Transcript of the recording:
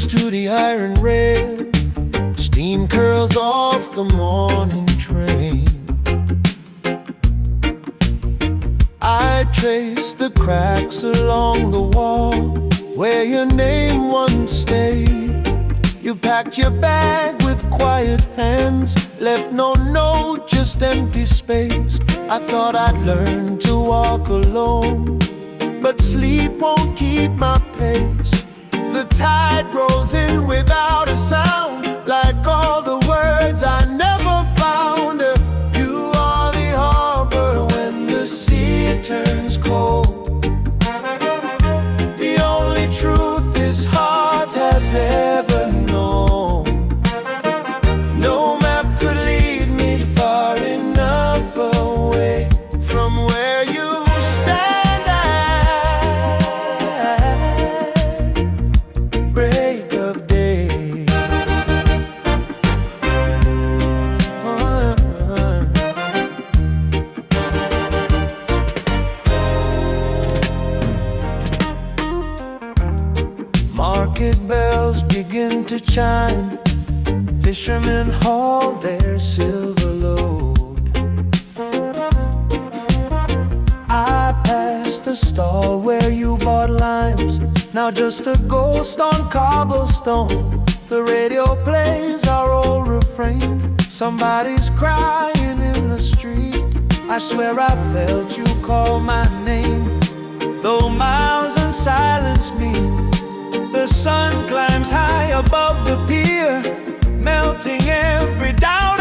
next to the iron rail, steam curls off the morning train. I trace the cracks along the wall where your name once stayed. You packed your bag with quiet hands, left no note, just empty space. I thought I'd learn to walk alone, but sleep won't keep my pace. The tide rolls in without a sound, like all the words I never found. You are the harbor when the sea turns cold. The only truth this heart has ever known. No map could lead me far enough away from where you stand at break of day. Market bells begin to chime, fishermen haul their silver load. I pass the stall where you bought limes, now just a ghost on cobblestone. The radio plays our old refrain, somebody's crying in the street. I swear I felt you call my name, though miles and silence me. The sun climbs high above the pier, melting every doubt